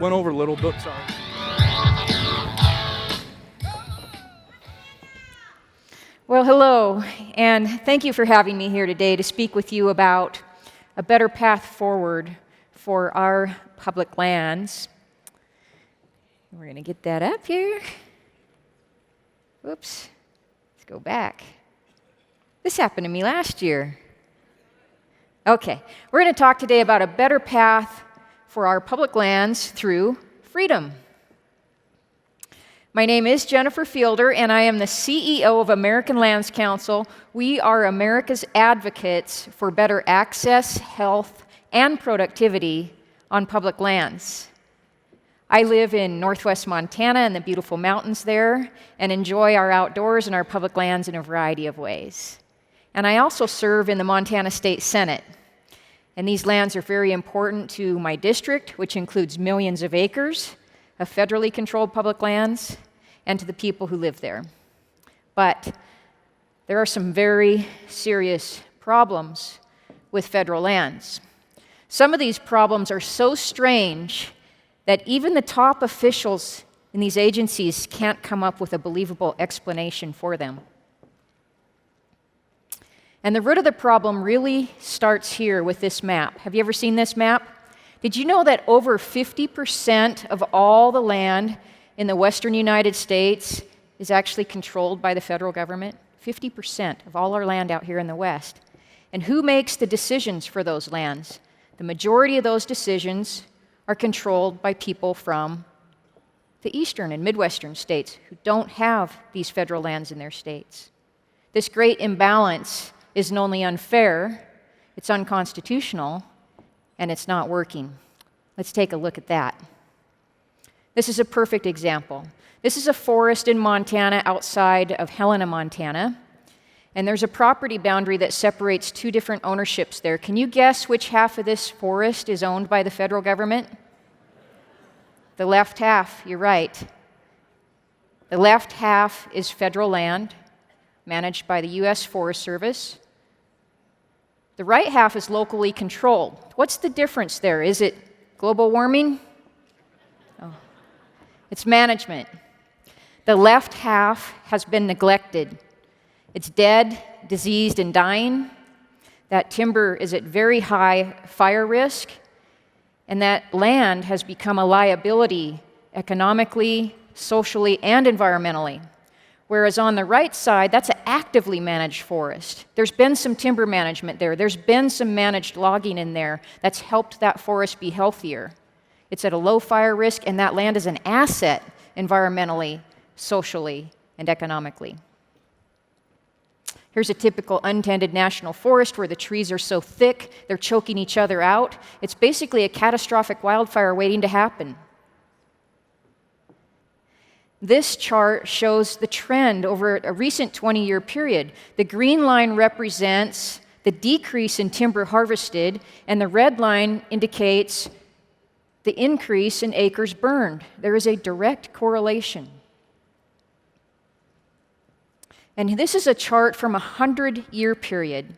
Went over a little bit, sorry. Well, hello, and thank you for having me here today to speak with you about a better path forward for our public lands. We're going to get that up here. Whoops. Let's go back. This happened to me last year. Okay, we're going to talk today about a better path for our public lands through freedom. My name is Jennifer Fielder, and I am the CEO of American Lands Council. We are America's advocates for better access, health, and productivity on public lands. I live in northwest Montana in the beautiful mountains there and enjoy our outdoors and our public lands in a variety of ways. And I also serve in the Montana State Senate. And these lands are very important to my district, which includes millions of acres of federally controlled public lands, and to the people who live there. But there are some very serious problems with federal lands. Some of these problems are so strange that even the top officials in these agencies can't come up with a believable explanation for them. And the root of the problem really starts here with this map. Have you ever seen this map? Did you know that over 50% of all the land in the western United States is actually controlled by the federal government? 50% of all our land out here in the West. And who makes the decisions for those lands? The majority of those decisions are controlled by people from the eastern and midwestern states who don't have these federal lands in their states. This great imbalance isn't only unfair, it's unconstitutional, and it's not working. Let's take a look at that. This is a perfect example. This is a forest in Montana outside of Helena, Montana, and there's a property boundary that separates two different ownerships there. Can you guess which half of this forest is owned by the federal government? The left half, you're right. The left half is federal land managed by the U.S. Forest Service. The right half is locally controlled. What's the difference there? Is it global warming? Oh. It's management. The left half has been neglected. It's dead, diseased, and dying. That timber is at very high fire risk, and that land has become a liability economically, socially, and environmentally. Whereas on the right side, that's an actively managed forest. There's been some timber management there. There's been some managed logging in there that's helped that forest be healthier. It's at a low fire risk, and that land is an asset environmentally, socially, and economically. Here's a typical untended national forest where the trees are so thick, they're choking each other out. It's basically a catastrophic wildfire waiting to happen. This chart shows the trend over a recent 20-year period. The green line represents the decrease in timber harvested, and the red line indicates the increase in acres burned. There is a direct correlation. And this is a chart from a 100-year period.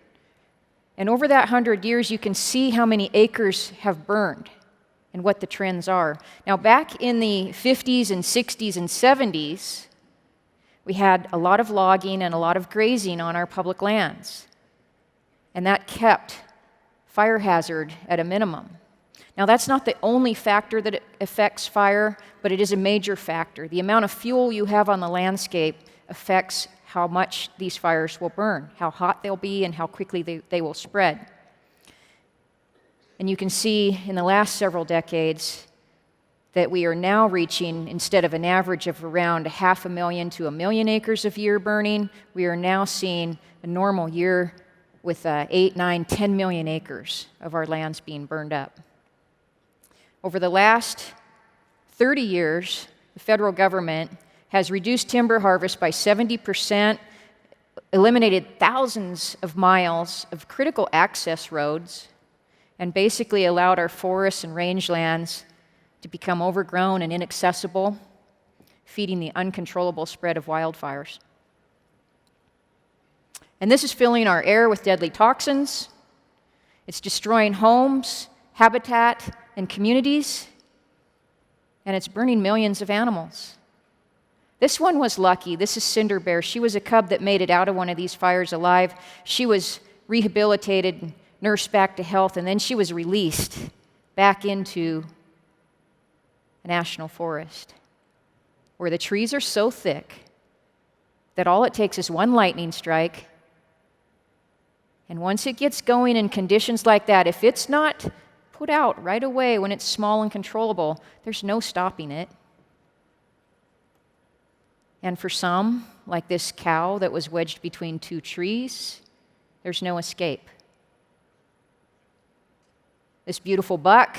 And over that 100 years, you can see how many acres have burned and what the trends are. Now, back in the 50s and 60s and 70s, we had a lot of logging and a lot of grazing on our public lands. And that kept fire hazard at a minimum. Now, that's not the only factor that affects fire, but it is a major factor. The amount of fuel you have on the landscape affects how much these fires will burn, how hot they'll be, and how quickly they will spread. And you can see in the last several decades that we are now reaching, instead of an average of around 500,000 to 1 million acres of year burning, we are now seeing a normal year with 8, 9, 10 million acres of our lands being burned up. Over the last 30 years, the federal government has reduced timber harvest by 70%, eliminated thousands of miles of critical access roads, and basically allowed our forests and rangelands to become overgrown and inaccessible, feeding the uncontrollable spread of wildfires. And this is filling our air with deadly toxins. It's destroying homes, habitat, and communities. and it's burning millions of animals. This one was lucky. This is Cinder Bear. She was a cub that made it out of one of these fires alive. She was rehabilitated, nursed back to health, and then she was released back into a national forest where the trees are so thick that all it takes is one lightning strike. And once it gets going in conditions like that, if it's not put out right away when it's small and controllable, there's no stopping it. And for some, like this cow that was wedged between two trees, there's no escape. This beautiful buck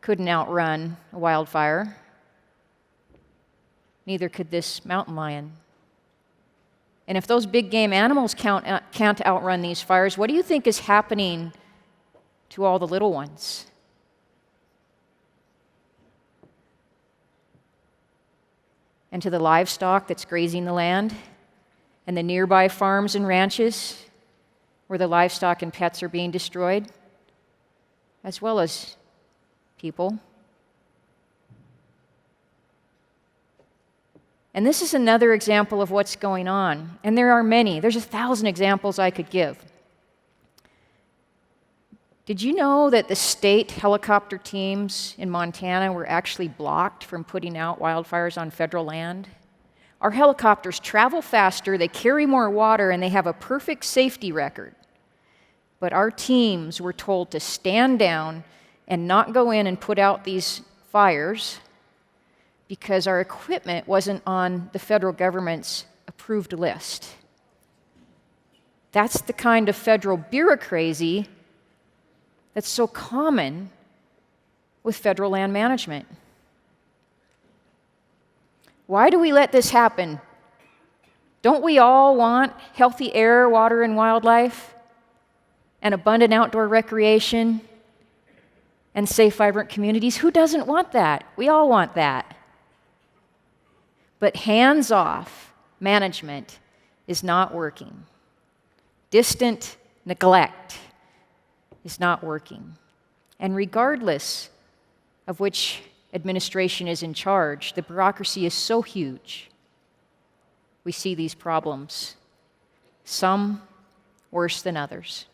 couldn't outrun a wildfire. Neither could this mountain lion. And if those big game animals can't outrun these fires, what do you think is happening to all the little ones? And to the livestock that's grazing the land, and the nearby farms and ranches where the livestock and pets are being destroyed, as well as people. And this is another example of what's going on. And there are many. There's 1,000 examples I could give. Did you know that the state helicopter teams in Montana were actually blocked from putting out wildfires on federal land? Our helicopters travel faster, they carry more water, and they have a perfect safety record. But our teams were told to stand down and not go in and put out these fires because our equipment wasn't on the federal government's approved list. That's the kind of federal bureaucracy that's so common with federal land management. Why do we let this happen? Don't we all want healthy air, water, and wildlife, and abundant outdoor recreation, and safe, vibrant communities? Who doesn't want that? We all want that. But hands-off management is not working. Distant neglect is not working. And regardless of which administration is in charge, the bureaucracy is so huge. We see these problems, some worse than others.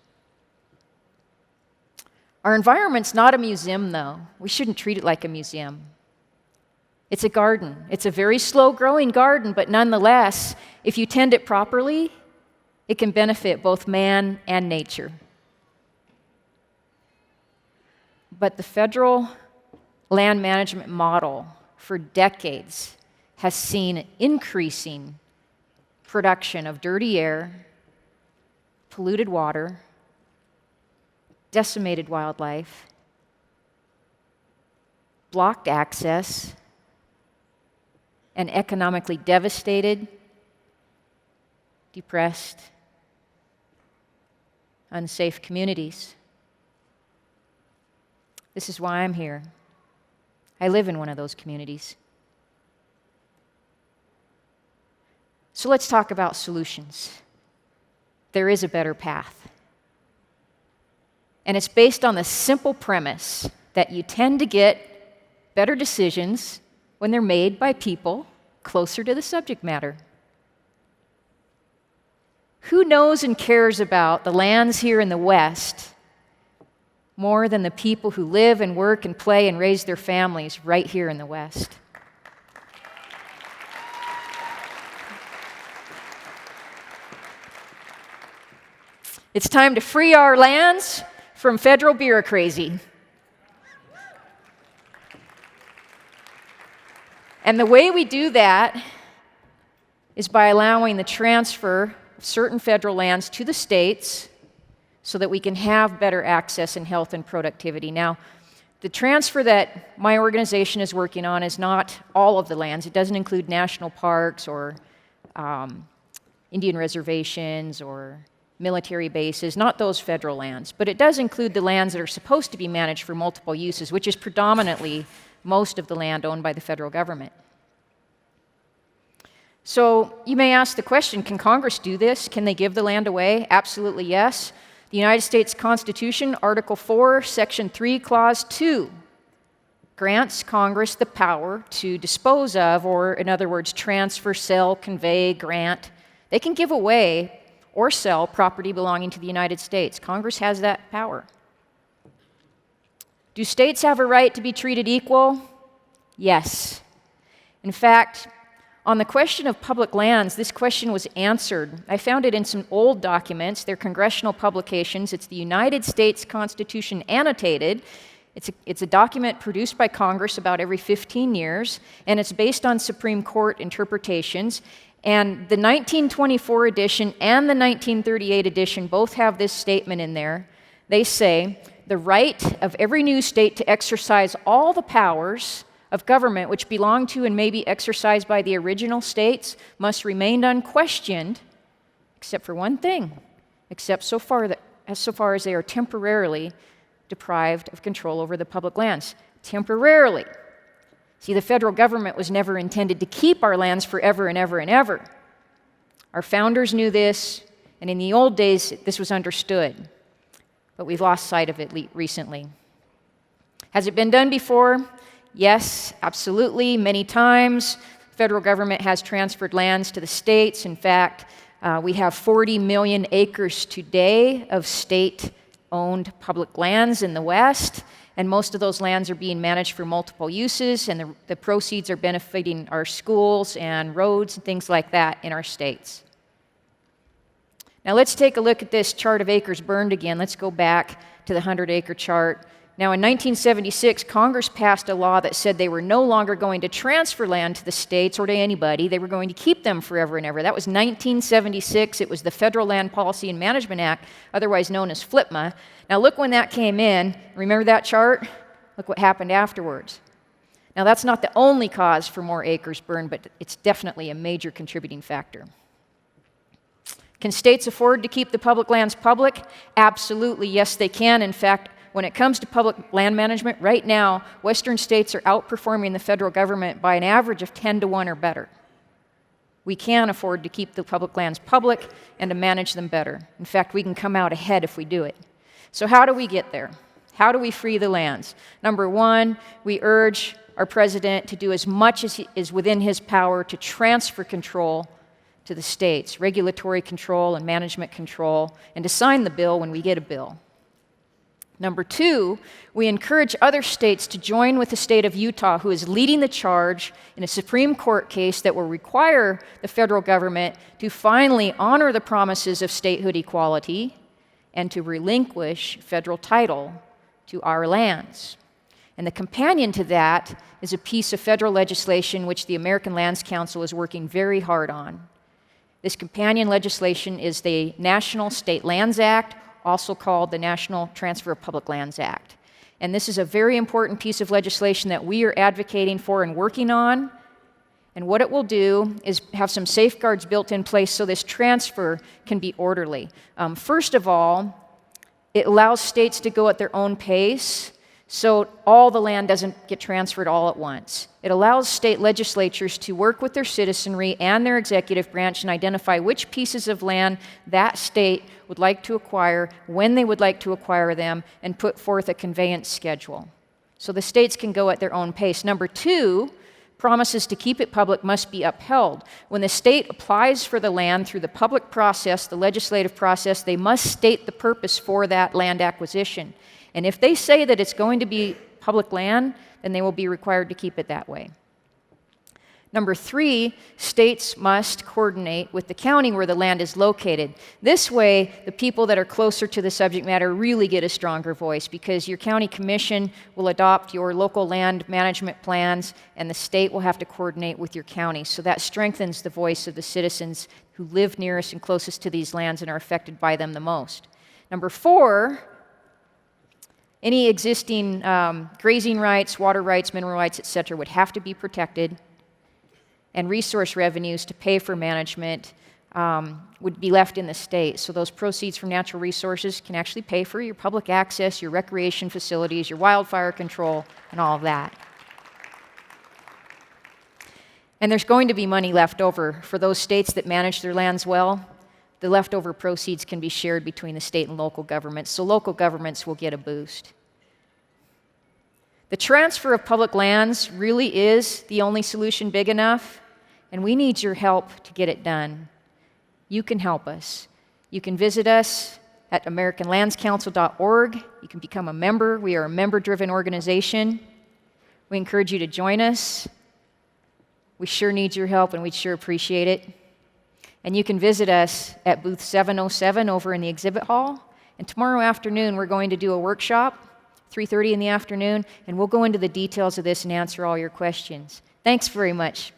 Our environment's not a museum, though. We shouldn't treat it like a museum. It's a garden. It's a very slow-growing garden, but nonetheless, if you tend it properly, it can benefit both man and nature. But the federal land management model for decades has seen increasing production of dirty air, polluted water, decimated wildlife, blocked access, and economically devastated, depressed, unsafe communities. This is why I'm here. I live in one of those communities. So let's talk about solutions. There is a better path. And it's based on the simple premise that you tend to get better decisions when they're made by people closer to the subject matter. Who knows and cares about the lands here in the West more than the people who live and work and play and raise their families right here in the West? It's time to free our lands from federal bureaucracy. And the way we do that is by allowing the transfer of certain federal lands to the states so that we can have better access in health and productivity. Now, the transfer that my organization is working on is not all of the lands. It doesn't include national parks or Indian reservations or military bases, not those federal lands. But it does include the lands that are supposed to be managed for multiple uses, which is predominantly most of the land owned by the federal government. So you may ask the question, can Congress do this? Can they give the land away? Absolutely yes. The United States Constitution, Article 4, Section 3, Clause 2 grants Congress the power to dispose of, or in other words, transfer, sell, convey, grant. They can give away or sell property belonging to the United States. Congress has that power. Do states have a right to be treated equal? Yes. In fact, on the question of public lands, this question was answered. I found it in some old documents. They're congressional publications. It's the United States Constitution annotated. It's a document produced by Congress about every 15 years, and it's based on Supreme Court interpretations. And the 1924 edition and the 1938 edition both have this statement in there. They say, the right of every new state to exercise all the powers of government which belong to and may be exercised by the original states must remain unquestioned, except for one thing, except so far as they are temporarily deprived of control over the public lands. Temporarily. See, the federal government was never intended to keep our lands forever and ever and ever. Our founders knew this, and in the old days, this was understood. But we've lost sight of it recently. Has it been done before? Yes, absolutely, many times. The federal government has transferred lands to the states. In fact, we have 40 million acres today of state-owned public lands in the West, and most of those lands are being managed for multiple uses, and the proceeds are benefiting our schools and roads and things like that in our states. Now let's take a look at this chart of acres burned again. Let's go back to the 100-acre chart. Now, in 1976, Congress passed a law that said they were no longer going to transfer land to the states or to anybody. They were going to keep them forever and ever. That was 1976. It was the Federal Land Policy and Management Act, otherwise known as FLPMA. Now, look when that came in. Remember that chart? Look what happened afterwards. Now, that's not the only cause for more acres burned, but it's definitely a major contributing factor. Can states afford to keep the public lands public? Absolutely, yes, they can. In fact, when it comes to public land management, right now, Western states are outperforming the federal government by an average of 10 to 1 or better. We can afford to keep the public lands public and to manage them better. In fact, we can come out ahead if we do it. So how do we get there? How do we free the lands? Number one, we urge our president to do as much as is within his power to transfer control to the states, regulatory control and management control, and to sign the bill when we get a bill. Number two, we encourage other states to join with the state of Utah, who is leading the charge in a Supreme Court case that will require the federal government to finally honor the promises of statehood equality and to relinquish federal title to our lands. And the companion to that is a piece of federal legislation which the American Lands Council is working very hard on. This companion legislation is the National State Lands Act, also called the National Transfer of Public Lands Act. And this is a very important piece of legislation that we are advocating for and working on. And what it will do is have some safeguards built in place so this transfer can be orderly. First of all, it allows states to go at their own pace, so all the land doesn't get transferred all at once. It allows state legislatures to work with their citizenry and their executive branch and identify which pieces of land that state would like to acquire, when they would like to acquire them, and put forth a conveyance schedule. So the states can go at their own pace. Number two, promises to keep it public must be upheld. When the state applies for the land through the public process, the legislative process, they must state the purpose for that land acquisition. And if they say that it's going to be public land, then they will be required to keep it that way. Number three, states must coordinate with the county where the land is located. This way, the people that are closer to the subject matter really get a stronger voice, because your county commission will adopt your local land management plans, and the state will have to coordinate with your county. So that strengthens the voice of the citizens who live nearest and closest to these lands and are affected by them the most. Number four, any existing grazing rights, water rights, mineral rights, etc. would have to be protected, and resource revenues to pay for management would be left in the state. So those proceeds from natural resources can actually pay for your public access, your recreation facilities, your wildfire control, and all of that. And there's going to be money left over for those states that manage their lands well. The leftover proceeds can be shared between the state and local governments, so local governments will get a boost. The transfer of public lands really is the only solution big enough, and we need your help to get it done. You can help us. You can visit us at AmericanLandsCouncil.org. You can become a member. We are a member-driven organization. We encourage you to join us. We sure need your help, and we'd sure appreciate it. And you can visit us at booth 707 over in the exhibit hall. And tomorrow afternoon, we're going to do a workshop, 3:30 in the afternoon, and we'll go into the details of this and answer all your questions. Thanks very much.